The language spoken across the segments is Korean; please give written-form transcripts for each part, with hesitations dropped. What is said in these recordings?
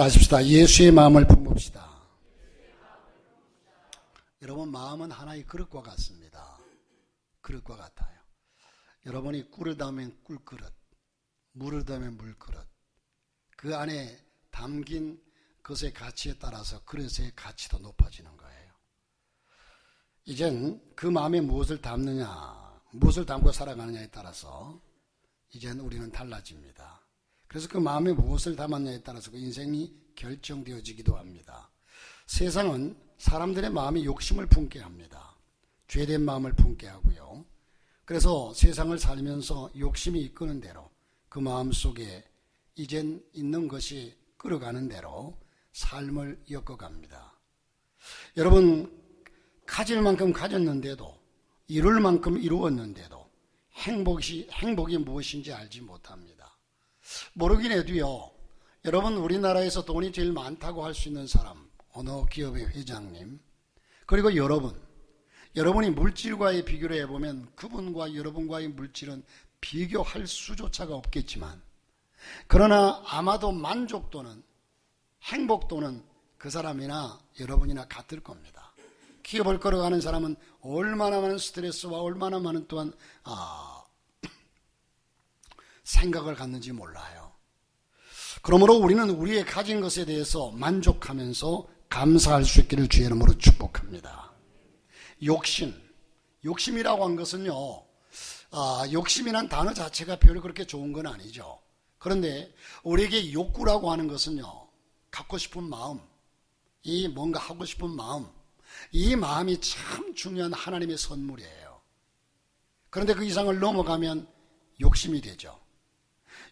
하십시다. 예수의 마음을 품읍시다. 여러분, 마음은 하나의 그릇과 같습니다. 그릇과 같아요. 여러분이 꿀을 담으면 꿀그릇, 물을 담으면 물그릇, 그 안에 담긴 것의 가치에 따라서 그릇의 가치도 높아지는 거예요. 이젠 그 마음에 무엇을 담느냐, 무엇을 담고 살아가느냐에 따라서 이젠 우리는 달라집니다. 그래서 그 마음에 무엇을 담았냐에 따라서 그 인생이 결정되어지기도 합니다. 세상은 사람들의 마음에 욕심을 품게 합니다. 죄된 마음을 품게 하고요. 그래서 세상을 살면서 욕심이 이끄는 대로 그 마음 속에 이젠 있는 것이 끌어가는 대로 삶을 엮어갑니다. 여러분, 가질 만큼 가졌는데도, 이룰 만큼 이루었는데도 행복이 무엇인지 알지 못합니다. 모르긴 해도요, 여러분, 우리나라에서 돈이 제일 많다고 할 수 있는 사람, 어느 기업의 회장님, 그리고 여러분이 물질과의 비교를 해보면 그분과 여러분과의 물질은 비교할 수조차가 없겠지만, 그러나 아마도 만족도는, 행복도는 그 사람이나 여러분이나 같을 겁니다. 기업을 걸어가는 사람은 얼마나 많은 스트레스와 얼마나 많은 또한 생각을 갖는지 몰라요. 그러므로 우리는 우리의 가진 것에 대해서 만족하면서 감사할 수 있기를 주의 이름으로 축복합니다. 욕심이라고 한 것은요, 욕심이란 단어 자체가 별로 그렇게 좋은 건 아니죠. 그런데 우리에게 욕구라고 하는 것은요, 갖고 싶은 마음, 이 뭔가 하고 싶은 마음, 이 마음이 참 중요한 하나님의 선물이에요. 그런데 그 이상을 넘어가면 욕심이 되죠.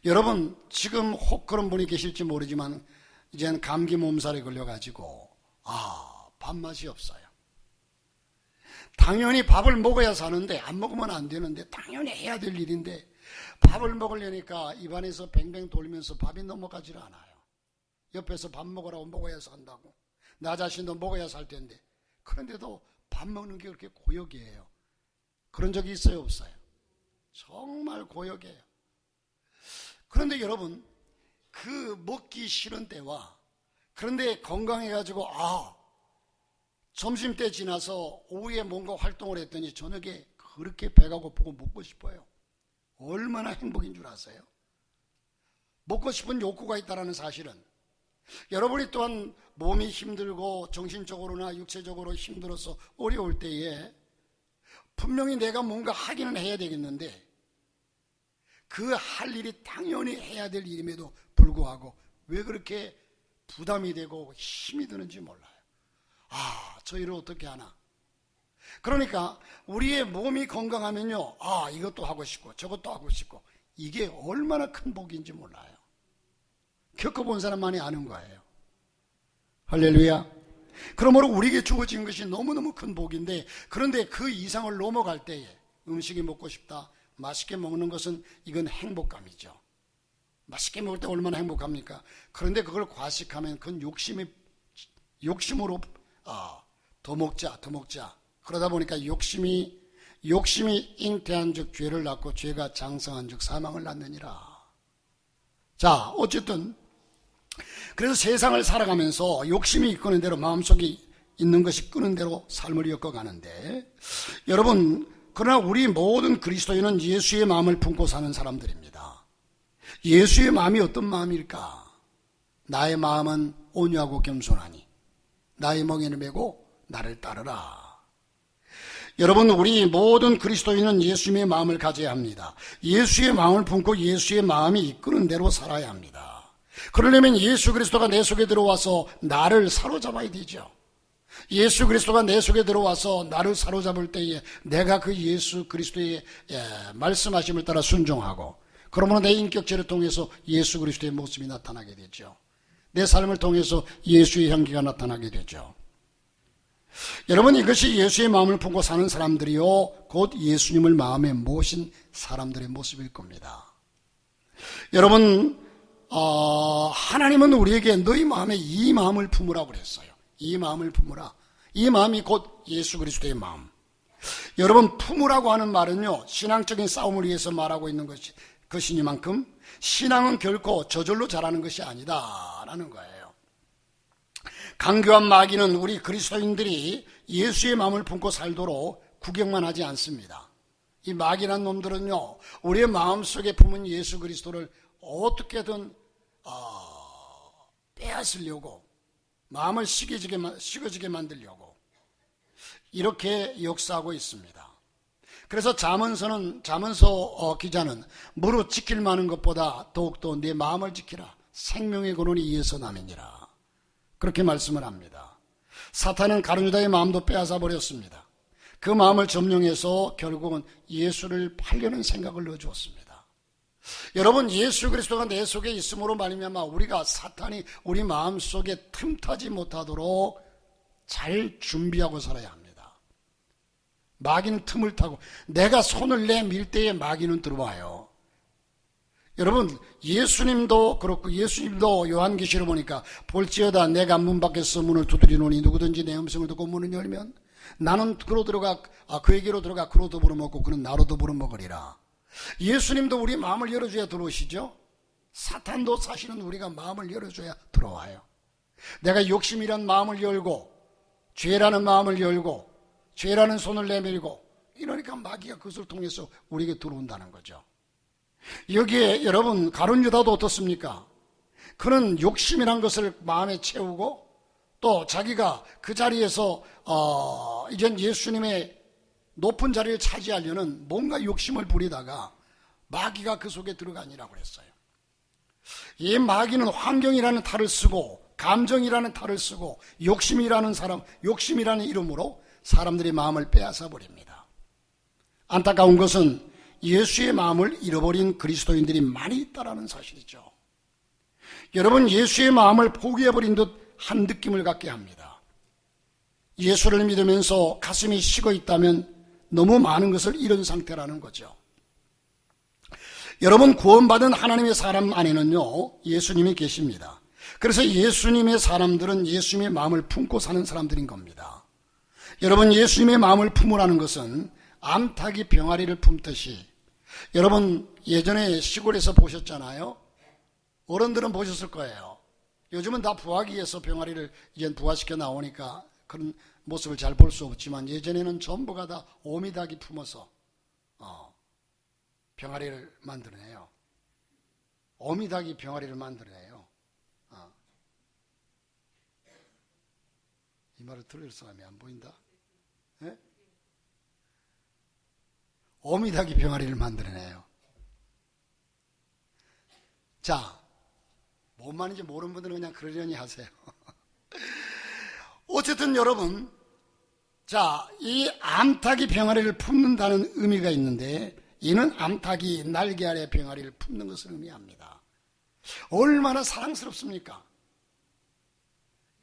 여러분, 지금 혹 그런 분이 계실지 모르지만 이제는 감기 몸살에 걸려가지고 밥맛이 없어요. 당연히 밥을 먹어야 사는데, 안 먹으면 안 되는데, 당연히 해야 될 일인데 밥을 먹으려니까 입안에서 뱅뱅 돌면서 밥이 넘어가질 않아요. 옆에서 밥 먹으라고 먹어야 산다고, 나 자신도 먹어야 살 텐데, 그런데도 밥 먹는 게 그렇게 고역이에요. 그런 적이 있어요, 없어요? 정말 고역이에요. 그런데 여러분, 그 먹기 싫은 때와, 그런데 건강해가지고 점심때 지나서 오후에 뭔가 활동을 했더니 저녁에 그렇게 배가 고프고 먹고 싶어요. 얼마나 행복인 줄 아세요? 먹고 싶은 욕구가 있다는 사실은, 여러분이 또한 몸이 힘들고 정신적으로나 육체적으로 힘들어서 어려울 때에 분명히 내가 뭔가 하기는 해야 되겠는데, 그 할 일이 당연히 해야 될 일임에도 불구하고 왜 그렇게 부담이 되고 힘이 드는지 몰라요. 저 일을 어떻게 하나. 그러니까 우리의 몸이 건강하면요, 이것도 하고 싶고 저것도 하고 싶고, 이게 얼마나 큰 복인지 몰라요. 겪어본 사람만이 아는 거예요. 할렐루야. 그러므로 우리에게 주어진 것이 너무너무 큰 복인데, 그런데 그 이상을 넘어갈 때에 음식이 먹고 싶다, 맛있게 먹는 것은 이건 행복감이죠. 맛있게 먹을 때 얼마나 행복합니까? 그런데 그걸 과식하면 그건 욕심으로 더 먹자. 그러다 보니까 욕심이 잉태한 즉 죄를 낳고 죄가 장성한 즉 사망을 낳느니라. 자, 어쨌든 그래서 세상을 살아가면서 욕심이 이끄는 대로, 마음속에 있는 것이 끄는 대로 삶을 엮어가는데, 여러분, 그러나 우리 모든 그리스도인은 예수의 마음을 품고 사는 사람들입니다. 예수의 마음이 어떤 마음일까? 나의 마음은 온유하고 겸손하니 나의 멍에는 메고 나를 따르라. 여러분, 우리 모든 그리스도인은 예수의 마음을 가져야 합니다. 예수의 마음을 품고 예수의 마음이 이끄는 대로 살아야 합니다. 그러려면 예수 그리스도가 내 속에 들어와서 나를 사로잡아야 되죠. 예수 그리스도가 내 속에 들어와서 나를 사로잡을 때에 내가 그 예수 그리스도의 말씀하심을 따라 순종하고, 그러므로 내 인격체를 통해서 예수 그리스도의 모습이 나타나게 되죠. 내 삶을 통해서 예수의 향기가 나타나게 되죠. 여러분, 이것이 예수의 마음을 품고 사는 사람들이요, 곧 예수님을 마음에 모신 사람들의 모습일 겁니다. 여러분, 하나님은 우리에게 너희 마음에 이 마음을 품으라고 그랬어요. 이 마음을 품으라. 이 마음이 곧 예수 그리스도의 마음. 여러분, 품으라고 하는 말은요, 신앙적인 싸움을 위해서 말하고 있는 것이니만큼 신앙은 결코 저절로 자라는 것이 아니다라는 거예요. 강교한 마귀는 우리 그리스도인들이 예수의 마음을 품고 살도록 구경만 하지 않습니다. 이 마귀란 놈들은요, 우리의 마음속에 품은 예수 그리스도를 어떻게든 빼앗으려고, 마음을 식어지게 만들려고 이렇게 역사하고 있습니다. 그래서 잠언서 기자는 무릇 지킬 만한 것보다 더욱더 내 마음을 지키라. 생명의 근원이 이에서 남이니라. 그렇게 말씀을 합니다. 사탄은 가룟 유다의 마음도 빼앗아 버렸습니다. 그 마음을 점령해서 결국은 예수를 팔려는 생각을 넣어주었습니다. 여러분, 예수 그리스도가 내 속에 있음으로 말미암아 우리가 사탄이 우리 마음속에 틈타지 못하도록 잘 준비하고 살아야 합니다. 마귀는 틈을 타고 내가 손을 내밀 때에 마귀는 들어와요. 여러분, 예수님도 그렇고, 예수님도 요한계시록 보니까 볼지어다 내가 문 밖에서 문을 두드리노니 누구든지 내 음성을 듣고 문을 열면 나는 그에게로 들어가 그로 더불어 먹고 그는 나로 더불어 먹으리라. 예수님도 우리 마음을 열어줘야 들어오시죠. 사탄도 사실은 우리가 마음을 열어줘야 들어와요. 내가 욕심이란 마음을 열고, 죄라는 마음을 열고, 죄라는 손을 내밀고, 이러니까 마귀가 그것을 통해서 우리에게 들어온다는 거죠. 여기에 여러분, 가룟 유다도 어떻습니까? 그는 욕심이란 것을 마음에 채우고, 또 자기가 그 자리에서 이젠 예수님의 높은 자리를 차지하려는 뭔가 욕심을 부리다가 마귀가 그 속에 들어가니라고 그랬어요. 이 마귀는 환경이라는 탈을 쓰고, 감정이라는 탈을 쓰고, 욕심이라는 이름으로 사람들의 마음을 빼앗아 버립니다. 안타까운 것은 예수의 마음을 잃어버린 그리스도인들이 많이 있다는 사실이죠. 여러분, 예수의 마음을 포기해버린 듯 한 느낌을 갖게 합니다. 예수를 믿으면서 가슴이 식어 있다면 너무 많은 것을 잃은 상태라는 거죠. 여러분, 구원받은 하나님의 사람 안에는요, 예수님이 계십니다. 그래서 예수님의 사람들은 예수님의 마음을 품고 사는 사람들인 겁니다. 여러분, 예수님의 마음을 품으라는 것은 암탉이 병아리를 품듯이, 여러분 예전에 시골에서 보셨잖아요. 어른들은 보셨을 거예요. 요즘은 다 부화기에서 병아리를 이제 부화시켜 나오니까 그런 모습을 잘 볼 수 없지만, 예전에는 전부가 다 오미닭이 품어서 병아리를 만들어내요. 오미닭이 병아리를 만들어내요. 이 말을 들을 사람이 안 보인다? 네? 오미닭이 병아리를 만들어내요. 자, 뭔 말인지 모르는 분들은 그냥 그러려니 하세요. 어쨌든 여러분, 자, 이 암탉이 병아리를 품는다는 의미가 있는데, 이는 암탉이 날개 아래 병아리를 품는 것을 의미합니다. 얼마나 사랑스럽습니까?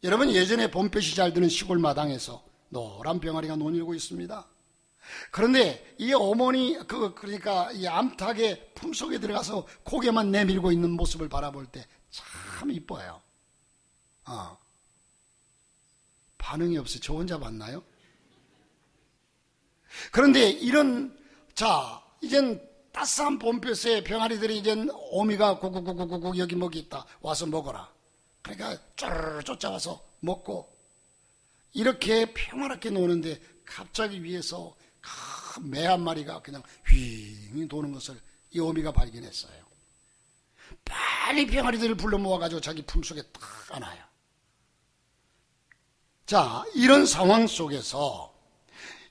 여러분, 예전에 봄볕이 잘 드는 시골 마당에서 노란 병아리가 논일고 있습니다. 그런데 이 어머니, 그러니까 이 암탉의 품속에 들어가서 고개만 내밀고 있는 모습을 바라볼 때 참 이뻐요. 반응이 없어요. 저 혼자 봤나요? 그런데 이젠 따스한 봄볕에 병아리들이 이젠 어미가 구구구구구구 여기 먹이 있다. 와서 먹어라. 그러니까 쭈르르 쫓아와서 먹고, 이렇게 평화롭게 노는데 갑자기 위에서 큰 매 한 마리가 그냥 휘 도는 것을 이 어미가 발견했어요. 빨리 병아리들을 불러 모아가지고 자기 품속에 딱 안아요. 자, 이런 상황 속에서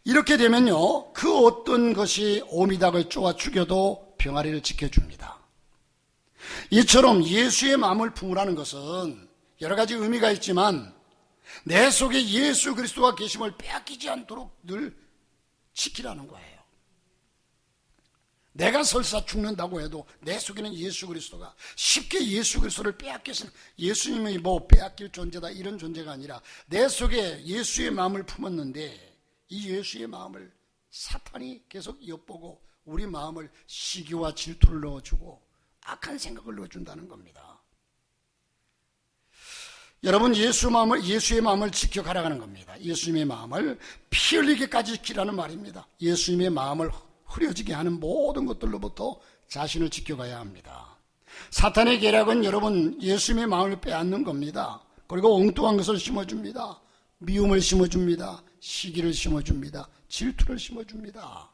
이렇게 되면요, 그 어떤 것이 오미닭을 쪼아 죽여도 병아리를 지켜줍니다. 이처럼 예수의 마음을 품으라는 것은 여러 가지 의미가 있지만, 내 속에 예수 그리스도가 계심을 빼앗기지 않도록 늘 지키라는 거예요. 내가 설사 죽는다고 해도 내 속에는 예수 그리스도가, 쉽게 예수 그리스도를 빼앗겨서는 예수님이 뭐 빼앗길 존재다 이런 존재가 아니라, 내 속에 예수의 마음을 품었는데 이 예수의 마음을 사탄이 계속 엿보고 우리 마음을 시기와 질투를 넣어주고 악한 생각을 넣어준다는 겁니다. 여러분, 예수의 마음을 지켜가라는 겁니다. 예수님의 마음을 피 흘리기까지 지키라는 말입니다. 예수님의 마음을 흐려지게 하는 모든 것들로부터 자신을 지켜가야 합니다. 사탄의 계략은 여러분 예수님의 마음을 빼앗는 겁니다. 그리고 엉뚱한 것을 심어줍니다. 미움을 심어줍니다. 시기를 심어줍니다. 질투를 심어줍니다.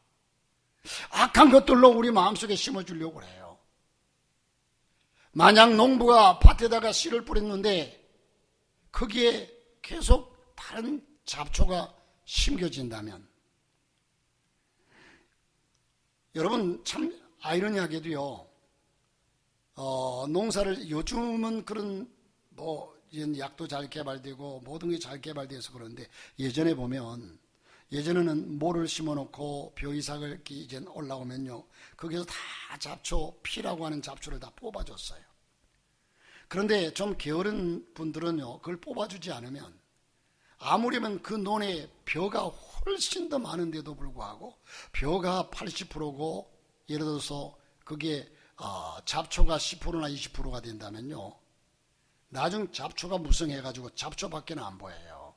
악한 것들로 우리 마음속에 심어주려고 해요. 만약 농부가 밭에다가 씨를 뿌렸는데 거기에 계속 다른 잡초가 심겨진다면, 여러분 참 아이러니하게도요, 농사를 요즘은 그런 약도 잘 개발되고 모든 게 잘 개발돼서 그런데, 예전에 보면, 예전에는 모를 심어놓고 벼이삭을 이제 올라오면요, 거기서 다 잡초, 피라고 하는 잡초를 다 뽑아줬어요. 그런데 좀 게으른 분들은요, 그걸 뽑아주지 않으면 아무리면 그 논에 벼가 훨씬 더 많은데도 불구하고 벼가 80%고 예를 들어서 거기에 잡초가 10%나 20%가 된다면요, 나중 잡초가 무성해가지고 잡초밖에 안 보여요.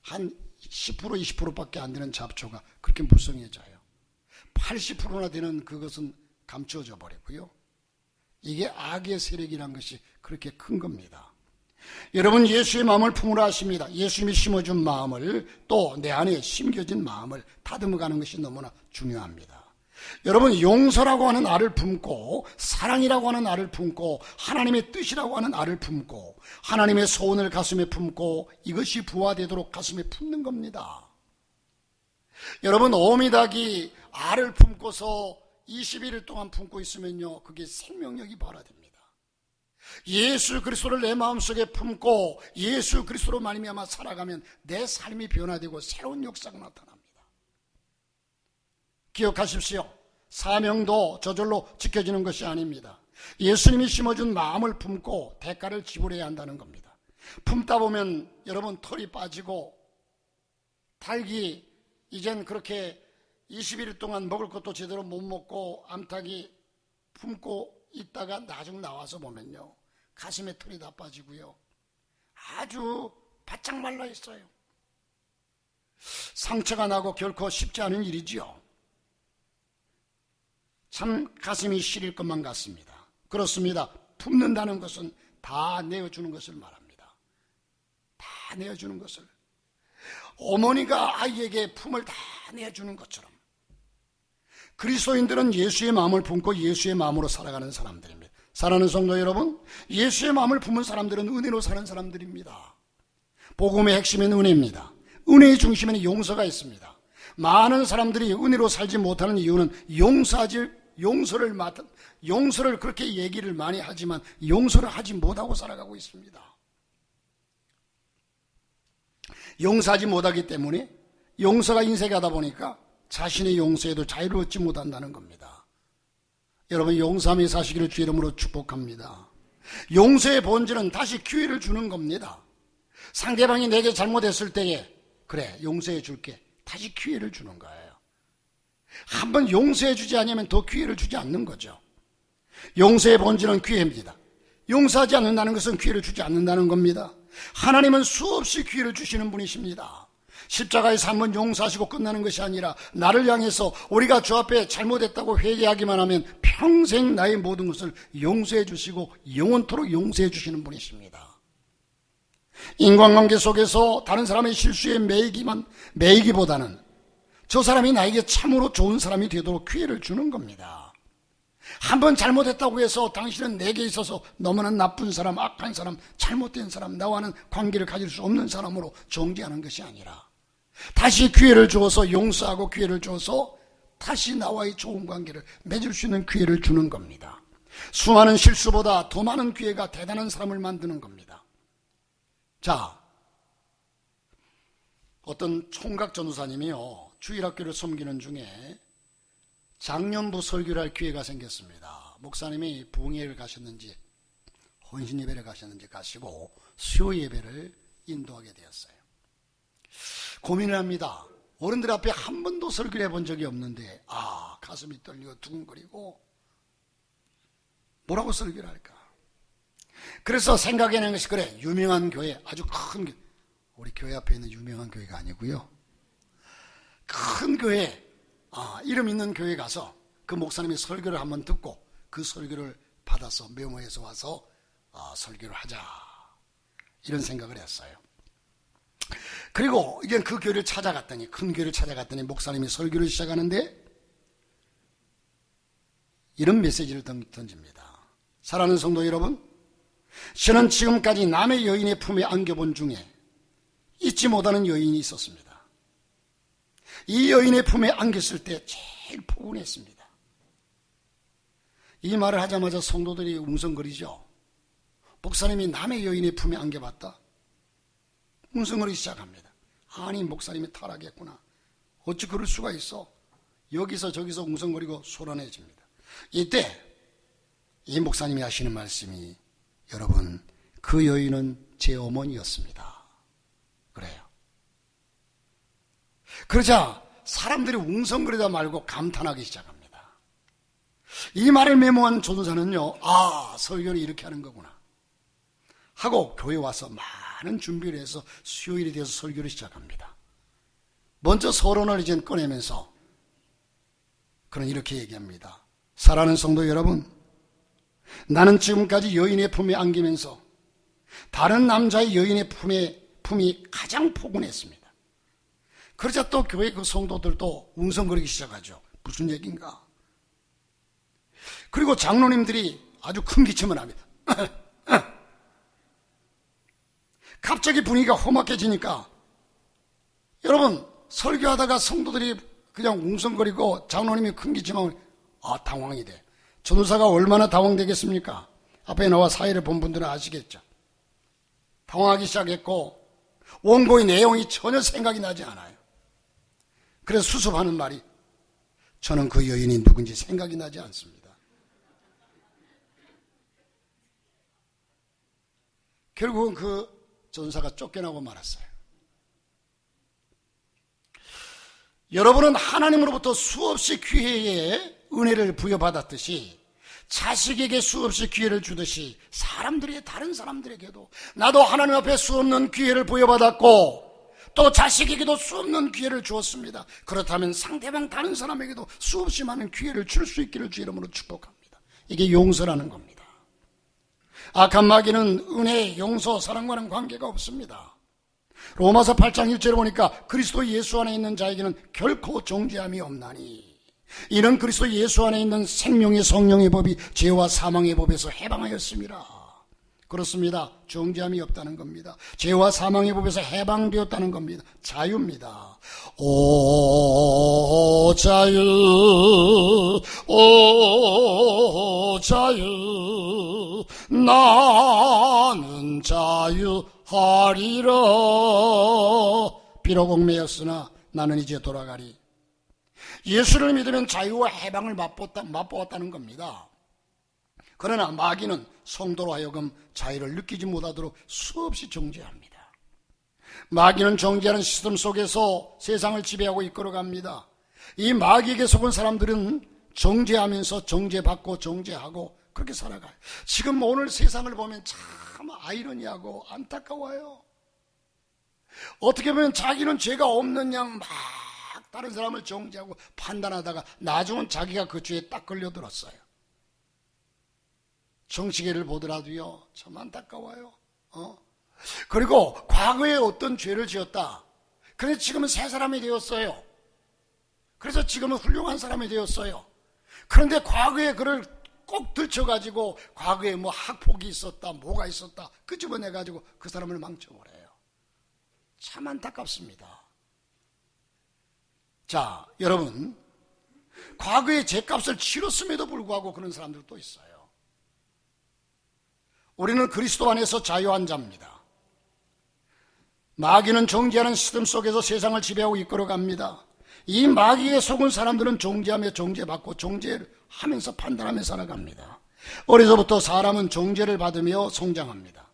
한 10% 20%밖에 안 되는 잡초가 그렇게 무성해져요. 80%나 되는 그것은 감추어져 버리고요. 이게 악의 세력이란 것이 그렇게 큰 겁니다. 여러분, 예수의 마음을 품으라 하십니다. 예수님이 심어준 마음을, 또 내 안에 심겨진 마음을 다듬어가는 것이 너무나 중요합니다. 여러분, 용서라고 하는 알을 품고, 사랑이라고 하는 알을 품고, 하나님의 뜻이라고 하는 알을 품고, 하나님의 소원을 가슴에 품고, 이것이 부화되도록 가슴에 품는 겁니다. 여러분, 오미닭이 알을 품고서 21일 동안 품고 있으면요, 그게 생명력이 발화됩니다. 예수 그리스도를 내 마음속에 품고 예수 그리스도로 말미암아 살아가면 내 삶이 변화되고 새로운 역사가 나타납니다. 기억하십시오. 사명도 저절로 지켜지는 것이 아닙니다. 예수님이 심어준 마음을 품고 대가를 지불해야 한다는 겁니다. 품다 보면 여러분 털이 빠지고 닭이 이젠 그렇게 21일 동안 먹을 것도 제대로 못 먹고 암탉이 품고 있다가 나중 나와서 보면요, 가슴에 털이 다 빠지고요, 아주 바짝 말라 있어요. 상처가 나고 결코 쉽지 않은 일이지요. 참 가슴이 시릴 것만 같습니다. 그렇습니다. 품는다는 것은 다 내어주는 것을 말합니다. 다 내어주는 것을. 어머니가 아이에게 품을 다 내어주는 것처럼 그리스도인들은 예수의 마음을 품고 예수의 마음으로 살아가는 사람들입니다. 사랑하는 성도 여러분, 예수의 마음을 품은 사람들은 은혜로 사는 사람들입니다. 복음의 핵심은 은혜입니다. 은혜의 중심에는 용서가 있습니다. 많은 사람들이 은혜로 살지 못하는 이유는 용서를 그렇게 얘기를 많이 하지만 용서를 하지 못하고 살아가고 있습니다. 용서하지 못하기 때문에 용서가 인색하다 보니까 자신의 용서에도 자유를 얻지 못한다는 겁니다. 여러분, 용서하며 사시기를 주 이름으로 축복합니다. 용서의 본질은 다시 기회를 주는 겁니다. 상대방이 내게 잘못했을 때에 그래, 용서해 줄게, 다시 기회를 주는 거예요. 한번 용서해 주지 않으면 더 기회를 주지 않는 거죠. 용서의 본질은 기회입니다. 용서하지 않는다는 것은 기회를 주지 않는다는 겁니다. 하나님은 수없이 기회를 주시는 분이십니다. 십자가에서 한번 용서하시고 끝나는 것이 아니라 나를 향해서 우리가 주 앞에 잘못했다고 회개하기만 하면 평생 나의 모든 것을 용서해 주시고 영원토록 용서해 주시는 분이십니다. 인간관계 속에서 다른 사람의 실수에 매이기보다는 저 사람이 나에게 참으로 좋은 사람이 되도록 기회를 주는 겁니다. 한번 잘못했다고 해서 당신은 내게 있어서 너무나 나쁜 사람, 악한 사람, 잘못된 사람, 나와는 관계를 가질 수 없는 사람으로 정죄하는 것이 아니라 다시 기회를 주어서 용서하고 기회를 주어서 다시 나와의 좋은 관계를 맺을 수 있는 기회를 주는 겁니다. 수많은 실수보다 더 많은 기회가 대단한 사람을 만드는 겁니다. 자, 어떤 총각 전도사님이요, 주일학교를 섬기는 중에 장년부 설교를 할 기회가 생겼습니다. 목사님이 부흥회를 가셨는지 혼신 예배를 가셨는지 가시고 수요 예배를 인도하게 되었어요. 고민을 합니다. 어른들 앞에 한 번도 설교를 해본 적이 없는데 가슴이 떨리고 두근거리고 뭐라고 설교를 할까? 그래서 생각해낸 것이, 그래, 유명한 교회, 아주 큰 교회, 우리 교회 앞에 있는 유명한 교회가 아니고요, 큰 교회, 이름 있는 교회 가서 그 목사님이 설교를 한번 듣고 그 설교를 받아서 메모해서 와서 설교를 하자, 이런 생각을 했어요. 그리고 이제 그 교회를 찾아갔더니, 큰 교회를 찾아갔더니 목사님이 설교를 시작하는데 이런 메시지를 던집니다. 사랑하는 성도 여러분, 저는 지금까지 남의 여인의 품에 안겨본 중에 잊지 못하는 여인이 있었습니다. 이 여인의 품에 안겼을 때 제일 포근했습니다. 이 말을 하자마자 성도들이 웅성거리죠. 목사님이 남의 여인의 품에 안겨봤다? 웅성거리기 시작합니다. 아니, 목사님이 타락했구나. 어찌 그럴 수가 있어? 여기서 저기서 웅성거리고 소란해집니다. 이때 이 목사님이 하시는 말씀이, 여러분, 그 여인은 제 어머니였습니다. 그래요. 그러자 사람들이 웅성거리다 말고 감탄하기 시작합니다. 이 말을 메모한 전도사는요, 아, 설교를 이렇게 하는 거구나 하고 교회 와서 많은 준비를 해서 수요일에 대해서 설교를 시작합니다. 먼저 서론을 이제 꺼내면서 그는 이렇게 얘기합니다. 사랑하는 성도 여러분, 나는 지금까지 여인의 품에 안기면서 다른 남자의 여인의 품이 가장 포근했습니다. 그러자 또 교회 그 성도들도 웅성거리기 시작하죠. 무슨 얘기인가? 그리고 장로님들이 아주 큰 기침을 합니다. 갑자기 분위기가 험악해지니까, 여러분, 설교하다가 성도들이 그냥 웅성거리고 장로님이 큰 기침하면 당황이 돼. 전도사가 얼마나 당황되겠습니까? 앞에 나와 사회를 본 분들은 아시겠죠. 당황하기 시작했고 원고의 내용이 전혀 생각이 나지 않아요. 그래서 수습하는 말이, 저는 그 여인이 누군지 생각이 나지 않습니다. 결국은 그 전사가 쫓겨나고 말았어요. 여러분은 하나님으로부터 수없이 기회의 은혜를 부여받았듯이, 자식에게 수없이 기회를 주듯이 다른 사람들에게도 나도 하나님 앞에 수없는 기회를 부여받았고 또 자식에게도 수없는 기회를 주었습니다. 그렇다면 상대방 다른 사람에게도 수없이 많은 기회를 줄 수 있기를 주 이름으로 축복합니다. 이게 용서라는 겁니다. 악한 마귀는 은혜, 용서, 사랑과는 관계가 없습니다. 로마서 8장 1절에 보니까 그리스도 예수 안에 있는 자에게는 결코 정죄함이 없나니, 이는 그리스도 예수 안에 있는 생명의 성령의 법이 죄와 사망의 법에서 해방하였습니다. 그렇습니다. 정죄함이 없다는 겁니다. 죄와 사망의 법에서 해방되었다는 겁니다. 자유입니다. 오 자유, 오 자유, 나는 자유하리라. 비록 옥매였으나 나는 이제 돌아가리. 예수를 믿으면 자유와 해방을 맛보았다는 겁니다. 그러나 마귀는 성도로 하여금 자유를 느끼지 못하도록 수없이 정죄합니다. 마귀는 정죄하는 시스템 속에서 세상을 지배하고 이끌어갑니다. 이 마귀에게 속은 사람들은 정죄하면서 정죄받고 정죄하고 그렇게 살아가요. 지금 오늘 세상을 보면 참 아이러니하고 안타까워요. 어떻게 보면 자기는 죄가 없는 양 막 다른 사람을 정죄하고 판단하다가 나중은 자기가 그 죄에 딱 걸려들었어요. 정치계를 보더라도요, 참 안타까워요. 그리고 과거에 어떤 죄를 지었다. 그래서 지금은 새 사람이 되었어요. 그래서 지금은 훌륭한 사람이 되었어요. 그런데 과거에 그를 꼭 들춰가지고 과거에 뭐 학폭이 있었다, 뭐가 있었다 끄집어내가지고 그 사람을 망쳐버려요. 참 안타깝습니다. 자, 여러분, 과거에 죄값을 치렀음에도 불구하고 그런 사람들도 있어요. 우리는 그리스도 안에서 자유한 자입니다. 마귀는 정죄하는 시스템 속에서 세상을 지배하고 이끌어갑니다. 이 마귀에 속은 사람들은 정죄하며 정죄받고 정죄를 하면서 판단하며 살아갑니다. 어려서부터 사람은 정죄를 받으며 성장합니다.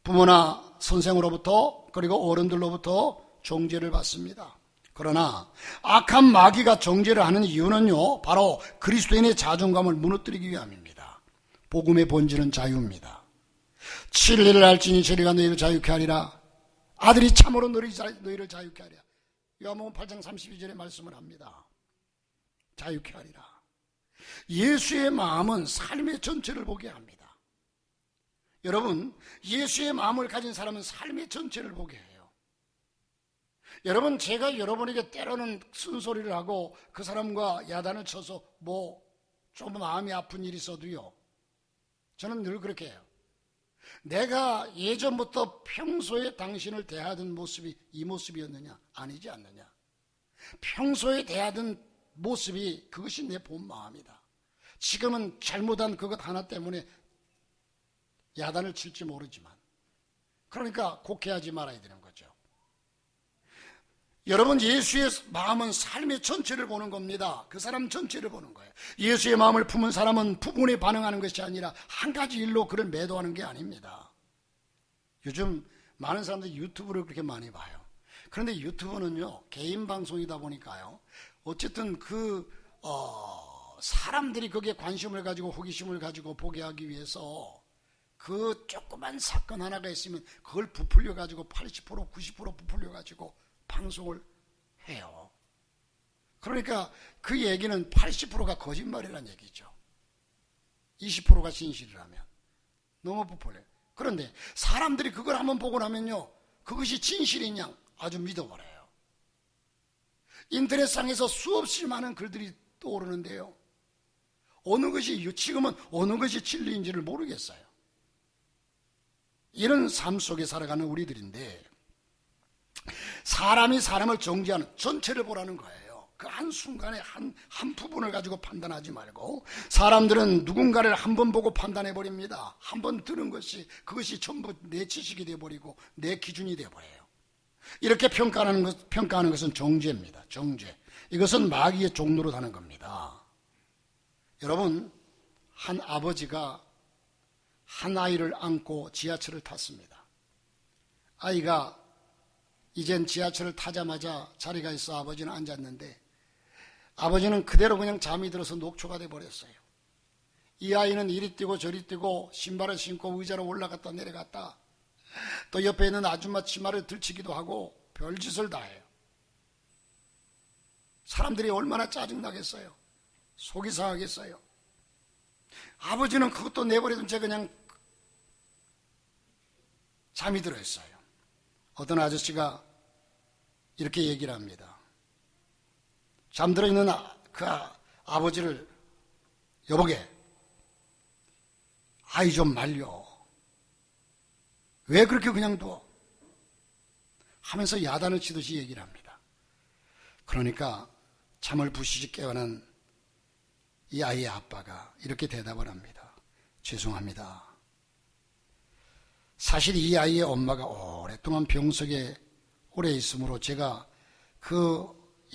부모나 선생으로부터 그리고 어른들로부터 정죄를 받습니다. 그러나 악한 마귀가 정죄를 하는 이유는요, 바로 그리스도인의 자존감을 무너뜨리기 위함입니다. 복음의 본질은 자유입니다. 7일을 알지니 저리가 너희를 자유케 하리라. 아들이 참으로 너희를 자유케 하리라. 요한복음 8장 32절에 말씀을 합니다. 자유케 하리라. 예수의 마음은 삶의 전체를 보게 합니다. 여러분, 예수의 마음을 가진 사람은 삶의 전체를 보게 해요. 여러분, 제가 여러분에게 때로는 쓴소리를 하고 그 사람과 야단을 쳐서 좀 마음이 아픈 일이 있어도요, 저는 늘 그렇게 해요. 내가 예전부터 평소에 당신을 대하던 모습이 이 모습이었느냐? 아니지 않느냐? 평소에 대하던 모습이 그것이 내 본 마음이다. 지금은 잘못한 그것 하나 때문에 야단을 칠지 모르지만, 그러니까 곡해하지 말아야 되는 거죠. 여러분, 예수의 마음은 삶의 전체를 보는 겁니다. 그 사람 전체를 보는 거예요. 예수의 마음을 품은 사람은 부분에 반응하는 것이 아니라 한 가지 일로 그를 매도하는 게 아닙니다. 요즘 많은 사람들이 유튜브를 그렇게 많이 봐요. 그런데 유튜브는요, 개인 방송이다 보니까요, 어쨌든 사람들이 거기에 관심을 가지고 호기심을 가지고 보게 하기 위해서 그 조그만 사건 하나가 있으면 그걸 부풀려 가지고 80%, 90% 부풀려 가지고 방송을 해요. 그러니까 그 얘기는 80%가 거짓말이라는 얘기죠. 20%가 진실이라면 너무 부풀려요. 그런데 사람들이 그걸 한번 보고 나면요, 그것이 진실이냐 아주 믿어버려요. 인터넷상에서 수없이 많은 글들이 떠오르는데요, 지금은 어느 것이 진리인지를 모르겠어요. 이런 삶 속에 살아가는 우리들인데, 사람이 사람을 정죄하는 전체를 보라는 거예요. 그 한순간에 한 부분을 가지고 판단하지 말고, 사람들은 누군가를 한 번 보고 판단해버립니다. 한 번 들은 그것이 전부 내 지식이 되어버리고 내 기준이 되어버려요. 이렇게 평가하는 것은 정죄입니다. 정죄. 이것은 마귀의 종로로 하는 겁니다. 여러분, 한 아버지가 한 아이를 안고 지하철을 탔습니다. 아이가 이젠 지하철을 타자마자 자리가 있어 아버지는 앉았는데, 아버지는 그대로 그냥 잠이 들어서 녹초가 돼버렸어요. 이 아이는 이리 뛰고 저리 뛰고 신발을 신고 의자로 올라갔다 내려갔다, 또 옆에 있는 아줌마 치마를 들치기도 하고 별짓을 다 해요. 사람들이 얼마나 짜증나겠어요. 속이 상하겠어요. 아버지는 그것도 내버려둔 채 그냥 잠이 들어있어요. 어떤 아저씨가 이렇게 얘기를 합니다. 잠들어 있는 그 아버지를, 여보게, 아이 좀 말려. 왜 그렇게 그냥 둬? 하면서 야단을 치듯이 얘기를 합니다. 그러니까 잠을 부시시 깨어난 이 아이의 아빠가 이렇게 대답을 합니다. 죄송합니다. 사실 이 아이의 엄마가 오랫동안 병석에 오래 있으므로 제가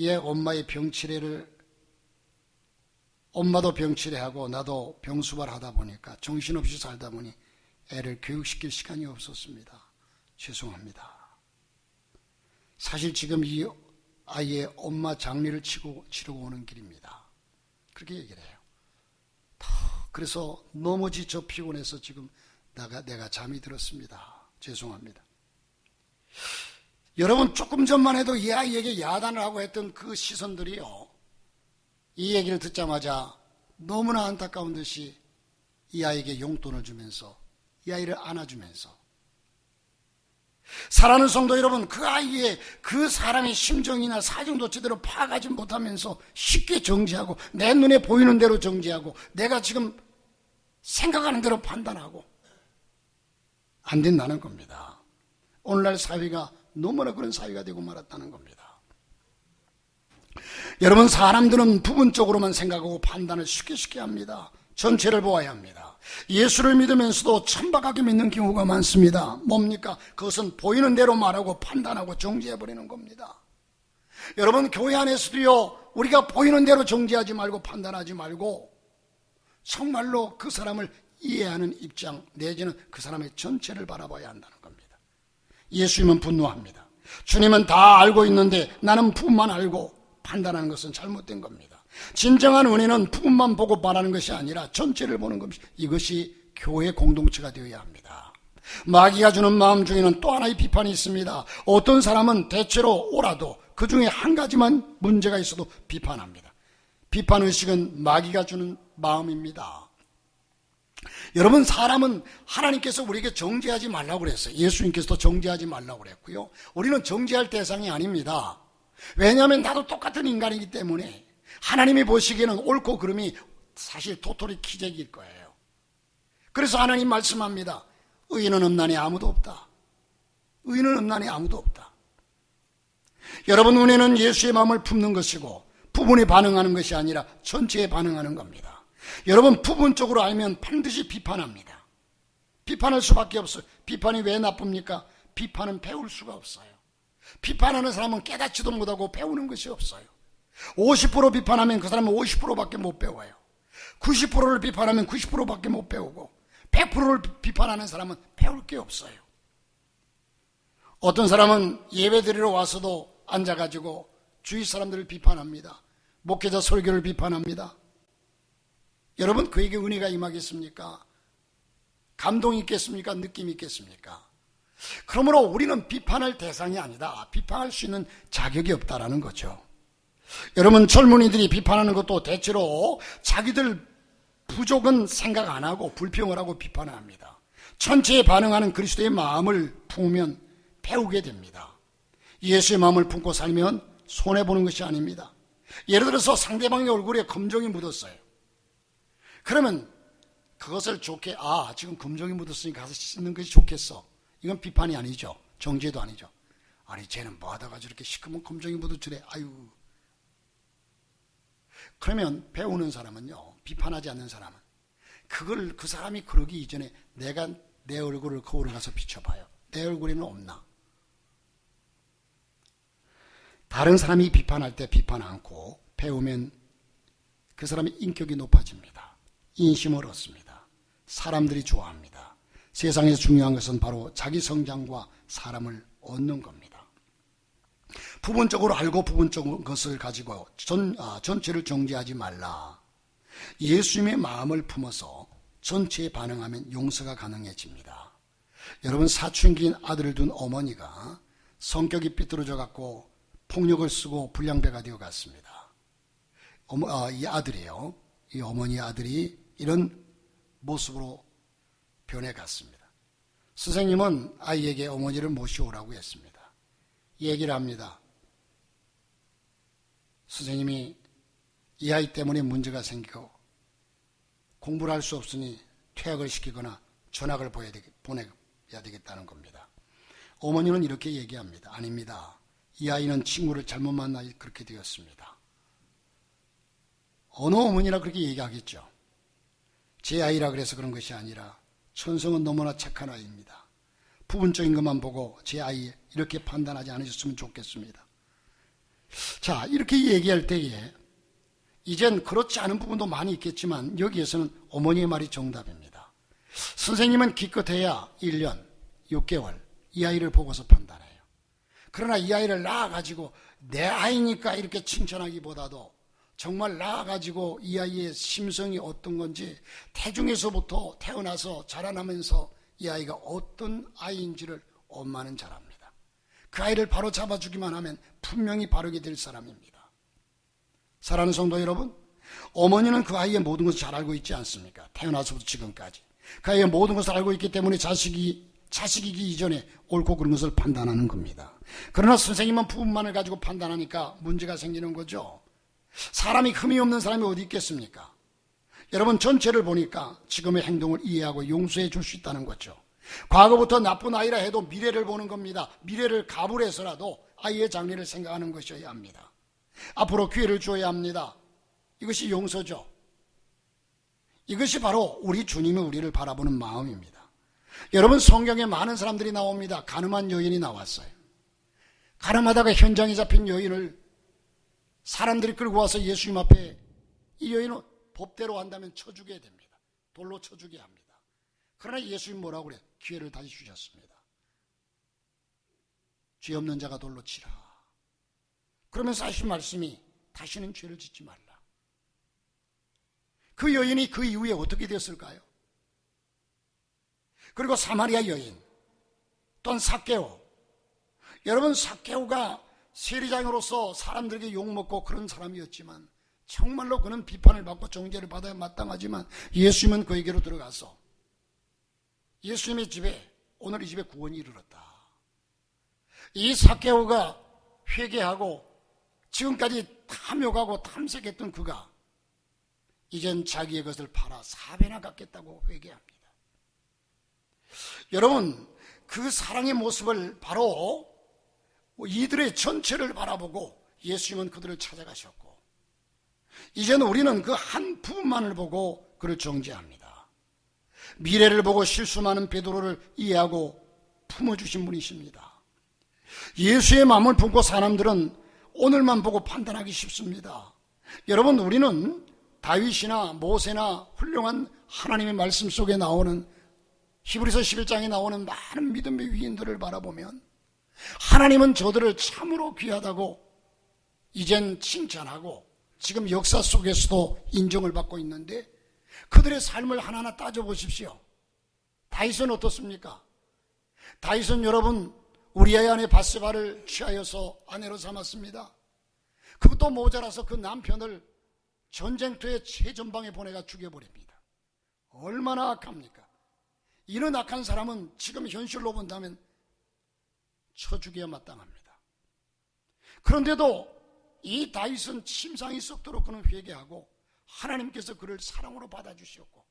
얘 엄마의 병치레를, 엄마도 병치레하고 나도 병수발 하다 보니까 정신없이 살다 보니 애를 교육시킬 시간이 없었습니다. 죄송합니다. 사실 지금 이 아이의 엄마 장례를 치르고 오는 길입니다. 그렇게 얘기를 해요. 그래서 너무 지쳐 피곤해서 지금 내가 잠이 들었습니다. 죄송합니다. 여러분, 조금 전만 해도 이 아이에게 야단을 하고 했던 그 시선들이요, 이 얘기를 듣자마자 너무나 안타까운 듯이 이 아이에게 용돈을 주면서, 이 아이를 안아주면서, 사랑하는 성도 여러분, 그 아이의 그 사람의 심정이나 사정도 제대로 파악하지 못하면서 쉽게 정죄하고, 내 눈에 보이는 대로 정죄하고, 내가 지금 생각하는 대로 판단하고, 안 된다는 겁니다. 오늘날 사회가 너무나 그런 사회가 되고 말았다는 겁니다. 여러분, 사람들은 부분적으로만 생각하고 판단을 쉽게 합니다. 전체를 보아야 합니다. 예수를 믿으면서도 천박하게 믿는 경우가 많습니다. 뭡니까? 그것은 보이는 대로 말하고 판단하고 정죄해버리는 겁니다. 여러분, 교회 안에서도요, 우리가 보이는 대로 정죄하지 말고 판단하지 말고 정말로 그 사람을 이해하는 입장 내지는 그 사람의 전체를 바라봐야 한다는 겁니다. 예수님은 분노합니다. 주님은 다 알고 있는데 나는 부분만 알고 판단하는 것은 잘못된 겁니다. 진정한 은혜는 부분만 보고 말하는 것이 아니라 전체를 보는 겁니다. 이것이 교회 공동체가 되어야 합니다. 마귀가 주는 마음 중에는 또 하나의 비판이 있습니다. 어떤 사람은 대체로 옳아도 그 중에 한 가지만 문제가 있어도 비판합니다. 비판의식은 마귀가 주는 마음입니다. 여러분, 사람은 하나님께서 우리에게 정죄하지 말라고 그랬어요. 예수님께서도 정죄하지 말라고 그랬고요. 우리는 정죄할 대상이 아닙니다. 왜냐하면 나도 똑같은 인간이기 때문에 하나님이 보시기에는 옳고 그름이 사실 도토리 키재기일 거예요. 그래서 하나님 말씀합니다. 의인은 없나니 아무도 없다. 의인은 없나니 아무도 없다. 여러분, 은혜는 예수의 마음을 품는 것이고 부분에 반응하는 것이 아니라 전체에 반응하는 겁니다. 여러분, 부분적으로 알면 반드시 비판합니다. 비판할 수밖에 없어요. 비판이 왜 나쁩니까? 비판은 배울 수가 없어요. 비판하는 사람은 깨닫지도 못하고 배우는 것이 없어요. 50% 비판하면 그 사람은 50%밖에 못 배워요. 90%를 비판하면 90%밖에 못 배우고 100%를 비판하는 사람은 배울 게 없어요. 어떤 사람은 예배드리러 와서도 앉아가지고 주위 사람들을 비판합니다. 목회자 설교를 비판합니다. 여러분, 그에게 은혜가 임하겠습니까? 감동이 있겠습니까? 느낌이 있겠습니까? 그러므로 우리는 비판할 대상이 아니다. 비판할 수 있는 자격이 없다라는 거죠. 여러분, 젊은이들이 비판하는 것도 대체로 자기들 부족은 생각 안 하고 불평을 하고 비판을 합니다. 전체에 반응하는 그리스도의 마음을 품으면 배우게 됩니다. 예수의 마음을 품고 살면 손해보는 것이 아닙니다. 예를 들어서 상대방의 얼굴에 검정이 묻었어요. 그러면 그것을 좋게, 지금 검정이 묻었으니 가서 씻는 것이 좋겠어. 이건 비판이 아니죠. 정죄도 아니죠. 아니, 쟤는 뭐 하다가 저렇게 시커먼 검정이 묻었지래. 아유. 그러면 배우는 사람은요, 비판하지 않는 사람은 그 사람이 그러기 이전에 내가 내 얼굴을 거울에 가서 비춰봐요. 내 얼굴에는 없나? 다른 사람이 비판할 때 비판 않고 배우면 그 사람의 인격이 높아집니다. 인심을 얻습니다. 사람들이 좋아합니다. 세상에서 중요한 것은 바로 자기 성장과 사람을 얻는 겁니다. 부분적으로 알고 부분적인 것을 가지고 전체를 정죄하지 말라. 예수님의 마음을 품어서 전체에 반응하면 용서가 가능해집니다. 여러분, 사춘기인 아들을 둔 어머니가 성격이 삐뚤어져 갖고 폭력을 쓰고 불량배가 되어 갔습니다. 이 아들이에요. 이 어머니의 아들이 이런 모습으로 변해갔습니다. 선생님은 아이에게 어머니를 모시오라고 했습니다. 얘기를 합니다. 선생님이 이 아이 때문에 문제가 생기고 공부를 할 수 없으니 퇴학을 시키거나 전학을 보내야 되겠다는 겁니다. 어머니는 이렇게 얘기합니다. 아닙니다. 이 아이는 친구를 잘못 만나 그렇게 되었습니다. 어느 어머니라 그렇게 얘기하겠죠. 제 아이라 그래서 그런 것이 아니라 천성은 너무나 착한 아이입니다. 부분적인 것만 보고 제 아이 이렇게 판단하지 않으셨으면 좋겠습니다. 자, 이렇게 얘기할 때에 이젠 그렇지 않은 부분도 많이 있겠지만 여기에서는 어머니의 말이 정답입니다. 선생님은 기껏해야 1년, 6개월 이 아이를 보고서 판단해요. 그러나 이 아이를 낳아가지고 내 아이니까 이렇게 칭찬하기보다도 정말 낳아가지고 이 아이의 심성이 어떤 건지 태중에서부터 태어나서 자라나면서 이 아이가 어떤 아이인지를 엄마는 잘 압니다. 그 아이를 바로 잡아주기만 하면 분명히 바르게 될 사람입니다. 사랑하는 성도 여러분, 어머니는 그 아이의 모든 것을 잘 알고 있지 않습니까? 태어나서부터 지금까지 그 아이의 모든 것을 알고 있기 때문에 자식이기 이전에 옳고 그른 것을 판단하는 겁니다. 그러나 선생님은 부분만을 가지고 판단하니까 문제가 생기는 거죠. 사람이 흠이 없는 사람이 어디 있겠습니까? 여러분, 전체를 보니까 지금의 행동을 이해하고 용서해 줄 수 있다는 거죠. 과거부터 나쁜 아이라 해도 미래를 보는 겁니다. 미래를 가불해서라도 아이의 장래를 생각하는 것이어야 합니다. 앞으로 기회를 줘야 합니다. 이것이 용서죠. 이것이 바로 우리 주님이 우리를 바라보는 마음입니다. 여러분, 성경에 많은 사람들이 나옵니다. 가늠한 여인이 나왔어요. 가늠하다가 현장에 잡힌 여인을 사람들이 끌고 와서 예수님 앞에, 이 여인은 법대로 한다면 쳐주게 됩니다. 돌로 쳐주게 합니다. 그러나 예수님 뭐라고 그래요? 기회를 다시 주셨습니다. 죄 없는 자가 돌로 치라. 그러면서 하신 말씀이 다시는 죄를 짓지 말라. 그 여인이 그 이후에 어떻게 되었을까요? 그리고 사마리아 여인, 또한 삭개오. 여러분, 삭개오가 세리장으로서 사람들에게 욕먹고 그런 사람이었지만 정말로 그는 비판을 받고 정죄를 받아야 마땅하지만 예수님은 그에게로 들어가서 예수님의 집에, 오늘 이 집에 구원이 이르렀다. 이 삭개오가 회개하고 지금까지 탐욕하고 탐색했던 그가 이젠 자기의 것을 팔아 4배나 갚겠다고 회개합니다. 여러분, 그 사랑의 모습을 바로 이들의 전체를 바라보고 예수님은 그들을 찾아가셨고, 이제는 우리는 그 한 부분만을 보고 그를 정죄합니다. 미래를 보고 실수 많은 베드로를 이해하고 품어주신 분이십니다. 예수의 마음을 품고 사람들은 오늘만 보고 판단하기 쉽습니다. 여러분, 우리는 다윗이나 모세나 훌륭한 하나님의 말씀 속에 나오는 히브리서 11장에 나오는 많은 믿음의 위인들을 바라보면 하나님은 저들을 참으로 귀하다고 이젠 칭찬하고 지금 역사 속에서도 인정을 받고 있는데, 그들의 삶을 하나하나 따져보십시오. 다윗은 어떻습니까? 다윗은 여러분 우리아의 아내 밧세바를 취하여서 아내로 삼았습니다. 그것도 모자라서 그 남편을 전쟁터의 최전방에 보내가 죽여버립니다. 얼마나 악합니까? 이런 악한 사람은 지금 현실로 본다면 쳐 죽여야 마땅합니다. 그런데도 이 다윗은 침상이 썩도록 그는 회개하고 하나님께서 그를 사랑으로 받아주셨고,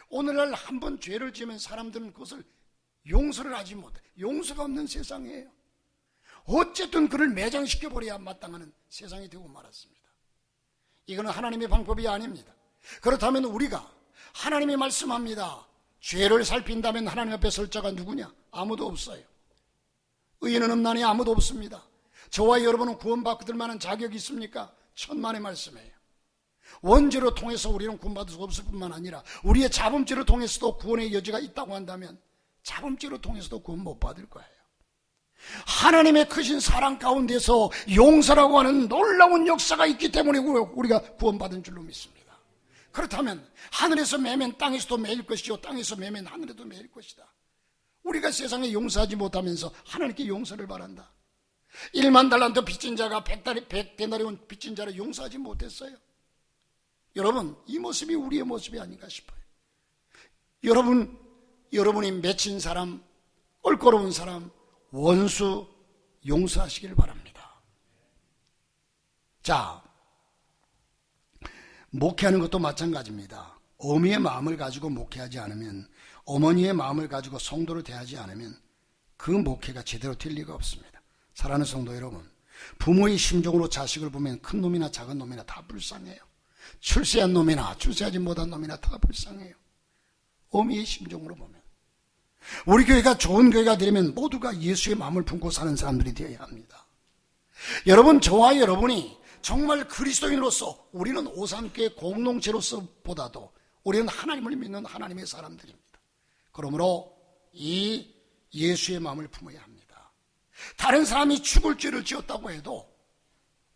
오늘날 한 번 죄를 지으면 사람들은 그것을 용서를 하지 못해. 용서가 없는 세상이에요. 어쨌든 그를 매장시켜버려야 마땅하는 세상이 되고 말았습니다. 이거는 하나님의 방법이 아닙니다. 그렇다면 우리가 하나님이 말씀합니다. 죄를 살핀다면 하나님 앞에 설 자가 누구냐? 아무도 없어요. 의인은 없나니 아무도 없습니다. 저와 여러분은 구원받을 만한 자격이 있습니까? 천만의 말씀이에요. 원죄로 통해서 우리는 구원받을 수 없을 뿐만 아니라 우리의 자범죄를 통해서도 구원의 여지가 있다고 한다면 자범죄로 통해서도 구원 못 받을 거예요. 하나님의 크신 사랑 가운데서 용서라고 하는 놀라운 역사가 있기 때문에 우리가 구원받은 줄로 믿습니다. 그렇다면 하늘에서 매면 땅에서도 매일 것이요 땅에서 매면 하늘에도 매일 것이다. 우리가 세상에 용서하지 못하면서 하나님께 용서를 바란다. 1만 달란트 빚진 자가 100데나리온 빚진 자를 용서하지 못했어요. 여러분, 이 모습이 우리의 모습이 아닌가 싶어요. 여러분이 맺힌 사람, 껄끄러운 사람, 원수 용서하시길 바랍니다. 자, 목회하는 것도 마찬가지입니다. 어미의 마음을 가지고 목회하지 않으면, 어머니의 마음을 가지고 성도를 대하지 않으면 그 목회가 제대로 될 리가 없습니다. 사랑하는 성도 여러분, 부모의 심정으로 자식을 보면 큰 놈이나 작은 놈이나 다 불쌍해요. 출세한 놈이나 출세하지 못한 놈이나 다 불쌍해요. 어미의 심정으로 보면. 우리 교회가 좋은 교회가 되려면 모두가 예수의 마음을 품고 사는 사람들이 되어야 합니다. 여러분, 저와 여러분이 정말 그리스도인으로서, 우리는 오산교회 공동체로서 보다도 우리는 하나님을 믿는 하나님의 사람들입니다. 그러므로 이 예수의 마음을 품어야 합니다. 다른 사람이 죽을 죄를 지었다고 해도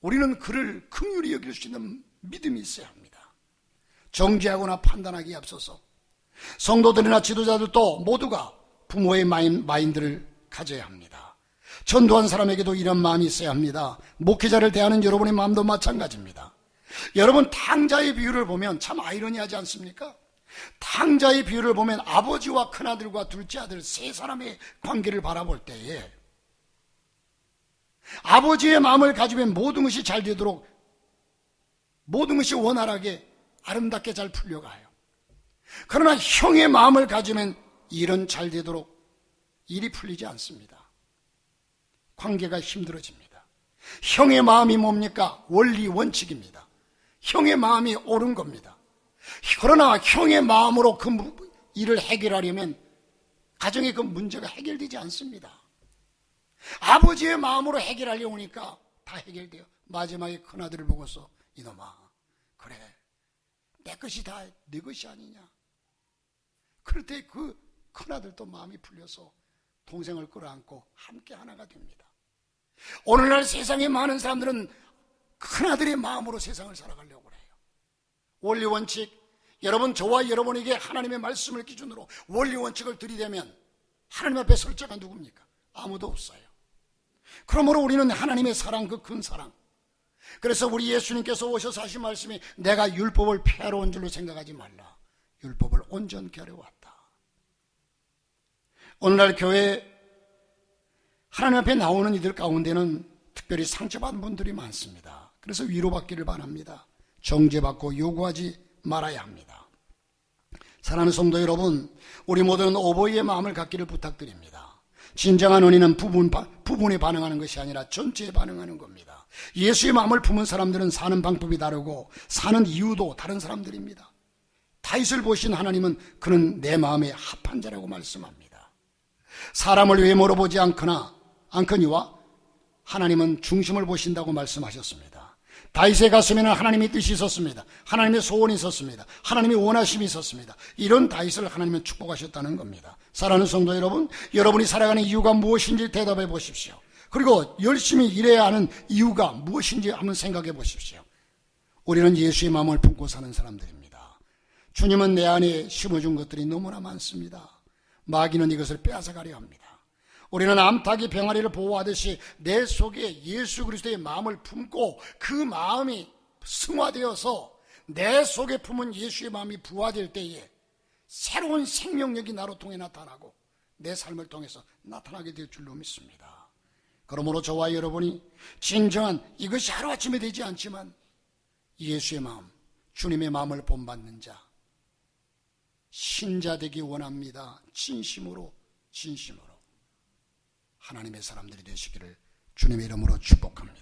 우리는 그를 긍휼히 여길 수 있는 믿음이 있어야 합니다. 정죄하거나 판단하기에 앞서서 성도들이나 지도자들도 모두가 부모의 마인드를 가져야 합니다. 전도한 사람에게도 이런 마음이 있어야 합니다. 목회자를 대하는 여러분의 마음도 마찬가지입니다. 여러분, 탕자의 비유를 보면 참 아이러니하지 않습니까? 탕자의 비유를 보면 아버지와 큰아들과 둘째 아들 세 사람의 관계를 바라볼 때에 아버지의 마음을 가지면 모든 것이 잘 되도록, 모든 것이 원활하게 아름답게 잘 풀려가요. 그러나 형의 마음을 가지면 일은 잘 되도록 일이 풀리지 않습니다. 관계가 힘들어집니다. 형의 마음이 뭡니까? 원리 원칙입니다. 형의 마음이 옳은 겁니다. 그러나 형의 마음으로 그 일을 해결하려면 가정의 그 문제가 해결되지 않습니다. 아버지의 마음으로 해결하려고 하니까 다 해결돼요. 마지막에 큰아들을 보고서, 이놈아, 그래, 내 것이 다 네 것이 아니냐. 그럴 때 그 큰아들도 마음이 풀려서 동생을 끌어안고 함께 하나가 됩니다. 오늘날 세상에 많은 사람들은 큰아들의 마음으로 세상을 살아가려고 해요. 원리 원칙, 여러분, 저와 여러분에게 하나님의 말씀을 기준으로 원리 원칙을 들이대면 하나님 앞에 설 자가 누굽니까? 아무도 없어요. 그러므로 우리는 하나님의 사랑, 그 큰 사랑, 그래서 우리 예수님께서 오셔서 하신 말씀이 내가 율법을 폐하러 온 줄로 생각하지 말라. 율법을 온전케 하려 왔다. 오늘날 교회 하나님 앞에 나오는 이들 가운데는 특별히 상처받은 분들이 많습니다. 그래서 위로받기를 바랍니다. 정죄받고 요구하지 말아야 합니다. 사랑하는 성도 여러분, 우리 모두는 오보이의 마음을 갖기를 부탁드립니다. 진정한 은혜는 부분에 반응하는 것이 아니라 전체에 반응하는 겁니다. 예수의 마음을 품은 사람들은 사는 방법이 다르고 사는 이유도 다른 사람들입니다. 다윗을 보신 하나님은 그는 내 마음에 합한 자라고 말씀합니다. 사람을 외모로 보지 않거니와 하나님은 중심을 보신다고 말씀하셨습니다. 다윗의 가슴에는 하나님의 뜻이 있었습니다. 하나님의 소원이 있었습니다. 하나님의 원하심이 있었습니다. 이런 다윗을 하나님은 축복하셨다는 겁니다. 사랑하는 성도 여러분, 여러분이 살아가는 이유가 무엇인지 대답해 보십시오. 그리고 열심히 일해야 하는 이유가 무엇인지 한번 생각해 보십시오. 우리는 예수의 마음을 품고 사는 사람들입니다. 주님은 내 안에 심어준 것들이 너무나 많습니다. 마귀는 이것을 빼앗아가려 합니다. 우리는 암탉이 병아리를 보호하듯이 내 속에 예수 그리스도의 마음을 품고 그 마음이 승화되어서 내 속에 품은 예수의 마음이 부화될 때에 새로운 생명력이 나로 통해 나타나고 내 삶을 통해서 나타나게 될 줄로 믿습니다. 그러므로 저와 여러분이 진정한, 이것이 하루아침에 되지 않지만 예수의 마음, 주님의 마음을 본받는 자, 신자 되기 원합니다. 진심으로 하나님의 사람들이 되시기를 주님의 이름으로 축복합니다.